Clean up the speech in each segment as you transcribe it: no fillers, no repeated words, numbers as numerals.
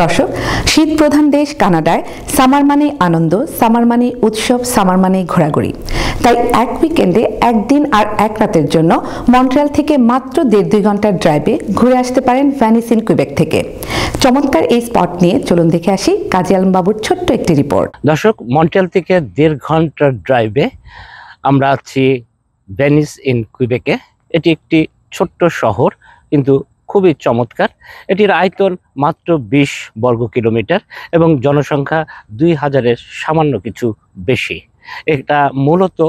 দর্শক, শীত প্রধান দেশ কানাডায় সামার মানে আনন্দ, সামার মানে উৎসব, সামার মানে ঘোরাঘুরি। তাই এক উইকেন্ডে একদিন আর এক রাতের জন্য মন্ট্রিয়াল থেকে মাত্র 1.5-2 ঘন্টার ড্রাইভে ঘুরে আসতে পারেন ভেনিস ইন কুইবেক থেকে। চমৎকার এই স্পট নিয়ে চলুন দেখে আসি কাজী আলম বাবুর ছোট্ট একটি রিপোর্ট। দর্শক, মন্ট্রিয়াল থেকে 1.5 ঘন্টার ড্রাইভে আমরা আছি ভেনিস ইন কুইবেকে। এটি একটি ছোট্ট শহর, কিন্তু খুবই চমৎকার। এটির আয়তন মাত্র 20 বর্গ কিলোমিটার এবং জনসংখ্যা 2000-এর সামান্য কিছু বেশি। এটা মূলত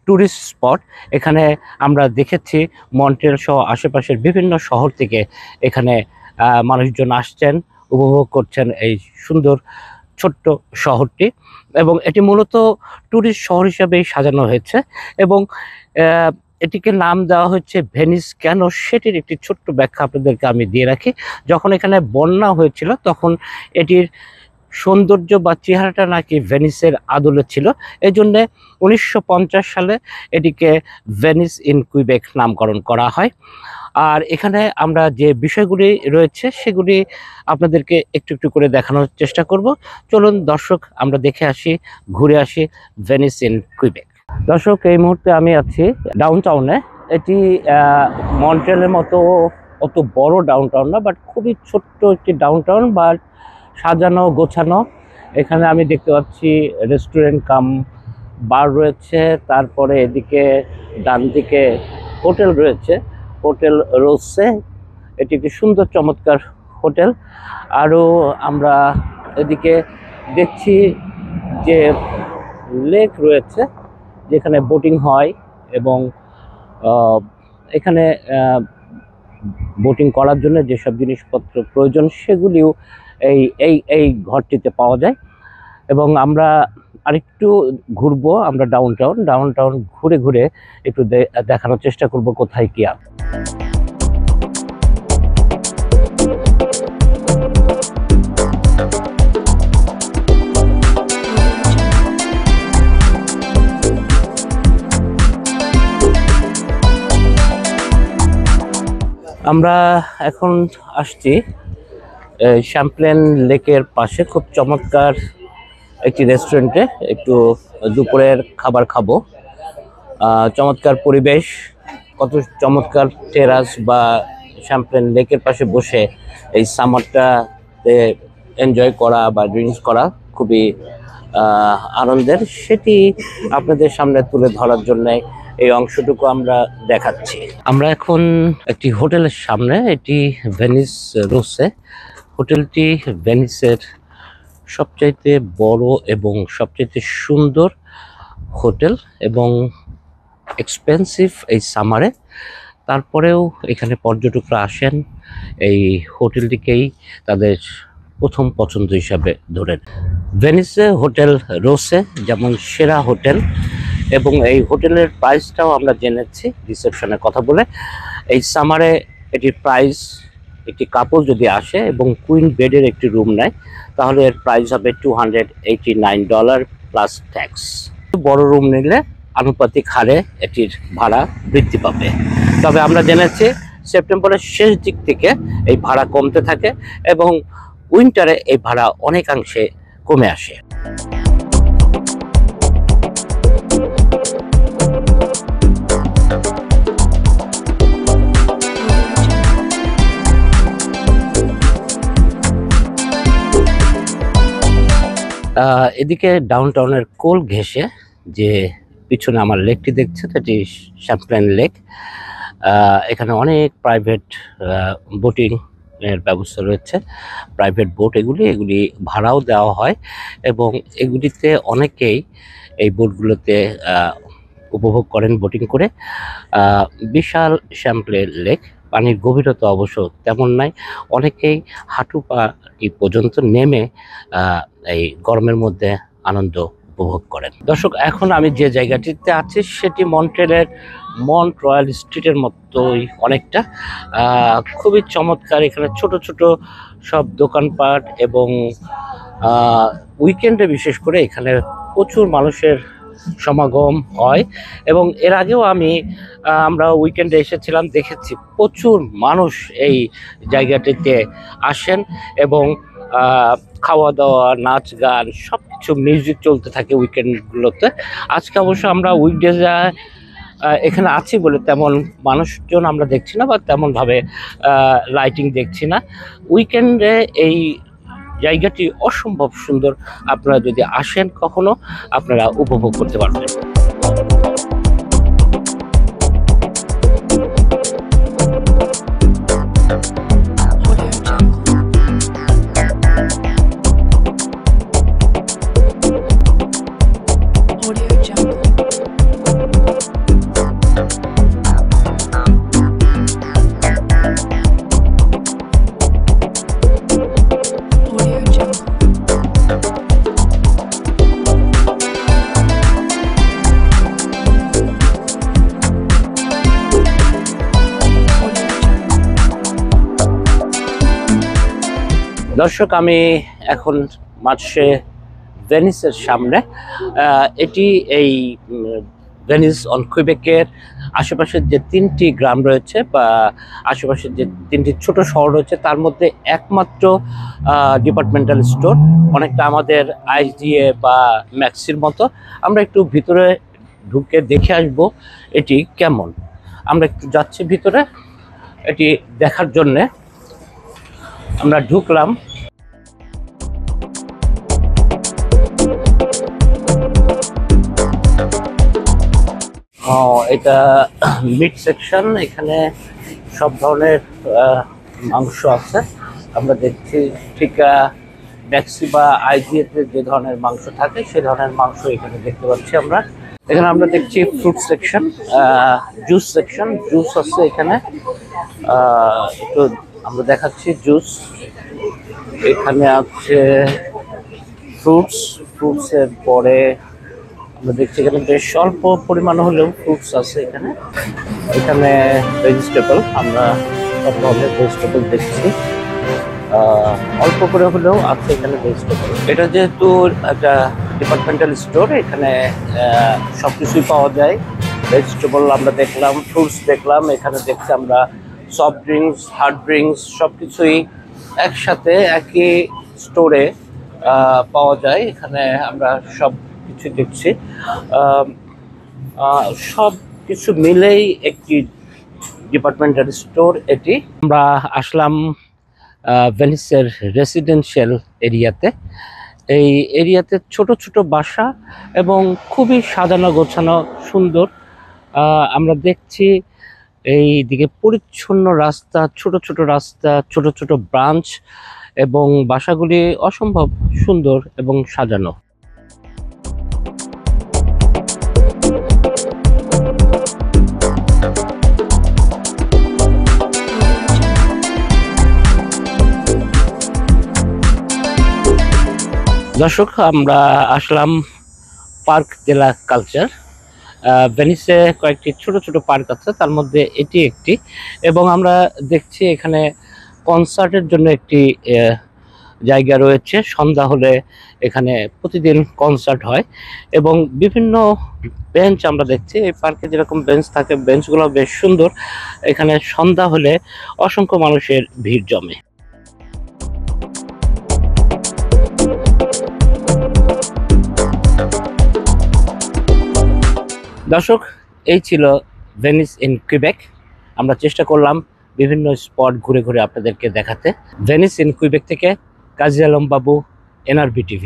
ট্যুরিস্ট স্পট। এখানে আমরা দেখেছি মন্ট্রিয়াল সহ আশেপাশের বিভিন্ন শহর থেকে এখানে মানুষজন আসছেন, উপভোগ করছেন এই সুন্দর ছোট্ট শহরটি। এবং এটি মূলত ট্যুরিস্ট শহর হিসেবেই সাজানো হয়েছে এবং এটিকে নাম দেওয়া হচ্ছে ভেনিস। কেন, সেটির একটি ছোট্ট ব্যাখ্যা আপনাদেরকে আমি দিয়ে রাখি। যখন এখানে বন্যা হয়েছিল তখন এটির সৌন্দর্য বা চেহারাটা নাকি ভেনিসের আদলে ছিল। এই জন্যে 1950 সালে এটিকে ভেনিস ইন কুইবেক নামকরণ করা হয়। আর এখানে আমরা যে বিষয়গুলি রয়েছে সেগুলি আপনাদেরকে একটু একটু করে দেখানোর চেষ্টা করব। চলুন দর্শক, আমরা দেখে আসি, ঘুরে আসি ভেনিস ইন কুইবেক। দর্শক, এই মুহূর্তে আমি আছি ডাউনটাউনে। এটি মন্ট্রিয়ালের মতো অত বড় ডাউনটাউন না, বাট খুবই ছোট্ট একটি ডাউনটাউন, বাট সাজানো গোছানো। এখানে আমি দেখতে পাচ্ছি রেস্টুরেন্ট কাম বার রয়েছে, তারপরে এদিকে ডান দিকে হোটেল রয়েছে, হোটেল রোসে। এটি একটি সুন্দর চমৎকার হোটেল। আরও আমরা এদিকে দেখছি যে লেক রয়েছে যেখানে বোটিং হয় এবং এখানে বোটিং করার জন্য যেসব জিনিসপত্র প্রয়োজন সেগুলিও এই ঘরটিতে পাওয়া যায়। এবং আমরা আরেকটু ঘুরবো, আমরা ডাউনটাউন ঘুরে ঘুরে একটু দেখানোর চেষ্টা করব কোথায় কি আছে। আমরা এখন আসছি শ্যাম্পলেন লেকের পাশে খুব চমৎকার একটি রেস্টুরেন্টে। একটু দুপুরের খাবার খাবো। চমৎকার পরিবেশ, কত চমৎকার টেরাস বা শ্যাম্পলেন লেকের পাশে বসে এই সামারটাতে এনজয় করা বা ড্রিঙ্কস করা খুবই আনন্দের। সেটি আপনাদের সামনে তুলে ধরার জন্য এই অংশটুকু আমরা দেখাচ্ছি। আমরা এখন একটি হোটেলের সামনে, এটি ভেনিস রোসে। হোটেলটি ভেনিসের সবচাইতে বড় এবং সবচাইতে সুন্দর হোটেল এবং এক্সপেন্সিভ এই সামারে। তারপরেও এখানে পর্যটকরা আসেন এই হোটেলটিকেই তাদের প্রথম পছন্দ হিসাবে ধরেন। ভেনিসে হোটেল রোসে যেমন সেরা হোটেল, এবং এই হোটেলের প্রাইসটাও আমরা জেনেছি রিসেপশনে কথা বলে। এই সামারে এটির প্রাইস, একটি কাপল যদি আসে এবং কুইন বেডের একটি রুম নেয় তাহলে এর প্রাইস হবে $289 প্লাস ট্যাক্স। বড় রুম নিলে আনুপাতিক হারে এটির ভাড়া বৃদ্ধি পাবে। তবে আমরা জেনেছি সেপ্টেম্বরের শেষ দিক থেকে এই ভাড়া কমতে থাকে এবং উইন্টারে এই ভাড়া অনেকাংশে কমে আসে। এদিকে ডাউনটাউনের কোল ঘেঁষে যে পিছনে আমার লেকটি দেখছেন, এটি শ্যাম্পলেন লেক। এখানে অনেক প্রাইভেট বোটিং এর ব্যবস্থা রয়েছে, প্রাইভেট বোট। এগুলি ভাড়াও দেওয়া হয় এবং এগুলিতে অনেকেই এই বোটগুলোতে উপভোগ করেন বোটিং করে। বিশাল শ্যাম্পলেন লেক, পানির গভীরতা অবশ্য তেমন নাই। অনেকেই হাঁটু পা পর্যন্ত নেমে এই গরমের মধ্যে আনন্দ উপভোগ করেন। দর্শক, এখন আমি যে জায়গাটিতে আছি সেটি মন্ট্রিয়ালের মন্ট রয়্যাল স্ট্রিটের মতোই অনেকটা। খুবই চমৎকার। এখানে ছোট ছোট সব দোকানপাট এবং উইকেন্ডে বিশেষ করে এখানে প্রচুর মানুষের সমাগম হয়। এবং এর আগেও আমরা উইকেন্ডে এসেছিলাম, দেখেছি প্রচুর মানুষ এই জায়গাটিতে আসেন এবং খাওয়া দাওয়া, নাচ গান সবকিছু মিউজিক চলতে থাকে উইকেন্ডগুলোতে। আজকে অবশ্য আমরা উইকডেজে এখানে আছি বলে তেমন মানুষজন আমরা দেখছি না বা তেমনভাবে লাইটিং দেখছি না। উইকেন্ডে এই জায়গাটি অসম্ভব সুন্দর, আপনারা যদি আসেন কখনো আপনারা উপভোগ করতে পারবেন। দর্শক, আমি এখন মার্চে ভেনিসের সামনে। এটি এই ভেনিস অন কুইবেকের আশেপাশের যে 3টি গ্রাম রয়েছে বা আশেপাশের যে 3টি ছোট শহর রয়েছে তার মধ্যে একমাত্র ডিপার্টমেন্টাল স্টোর, অনেকটা আমাদের আইজিএ বা ম্যাক্সির মতো। আমরা একটু ভিতরে ঢুকে দেখে আসব এটি কেমন। আমরা একটু যাচ্ছি ভিতরে এটি দেখার জন্যে। আমরা ঢুকলাম। এটা মিট সেকশন, এখানে সব ধরনের মাংস আছে। আমরা দেখছি ঠিক ম্যাক্সি বা আইজিএতে যে ধরনের মাংস থাকে সেই ধরনের মাংস এখানে দেখতে পাচ্ছি আমরা। এখানে আমরা দেখছি fruit section, juice section, juice আছে এখানে। একটু আমরা দেখাচ্ছি জুস। এখানে আছে ফ্রুটসের পরে আমরা দেখছি এখানে বেশ অল্প পরিমাণ হলেও ফ্রুটস আছে এখানে। এখানে ভেজিটেবল, আমরা সব ধরনের ভেজিটেবল দেখছি, অল্প করে হলেও আছে এখানে ভেজিটেবল। এটা যেহেতু একটা ডিপার্টমেন্টাল স্টোর, এখানে সব কিছুই পাওয়া যায়। ভেজিটেবল আমরা দেখলাম, ফ্রুটস দেখলাম, এখানে দেখছি আমরা সফট ড্রিঙ্কস, হার্ড ড্রিঙ্কস সব কিছুই একসাথে একই স্টোরে পাওয়া যায়। এখানে আমরা সব কিছু দেখছি, সব কিছু মিলেই একটি ডিপার্টমেন্টাল স্টোর এটি। আমরা আসলাম ভেনিসের রেসিডেন্সিয়াল এরিয়াতে। এই এরিয়াতে ছোট ছোট বাসা এবং খুবই সাজানো গোছানো সুন্দর। আমরা দেখছি এই দিকে পরিচ্ছন্ন রাস্তা, ছোট ছোট রাস্তা, ছোট ছোট ব্রাঞ্চ এবং বাসাগুলি অসম্ভব সুন্দর এবং সাজানো। দর্শক, আমরা আসলাম পার্ক দে লা কালচার। ভেনিসে কয়েকটি ছোট ছোট পার্ক আছে, তার মধ্যে এটি একটি। এবং আমরা দেখছি এখানে কনসার্টের জন্য একটি জায়গা রয়েছে। সন্ধ্যা হলে এখানে প্রতিদিন কনসার্ট হয় এবং বিভিন্ন বেঞ্চ আমরা দেখছি। এই পার্কে যেরকম বেঞ্চ থাকে, বেঞ্চগুলো বেশ সুন্দর। এখানে সন্ধ্যা হলে অসংখ্য মানুষের ভিড় জমে। দর্শক, এই ছিল ভেনিস ইন কুইবেক। আমরা চেষ্টা করলাম বিভিন্ন স্পট ঘুরে ঘুরে আপনাদেরকে দেখাতে। ভেনিস ইন কুইবেক থেকে কাজী আলম বাবু, NRB TV।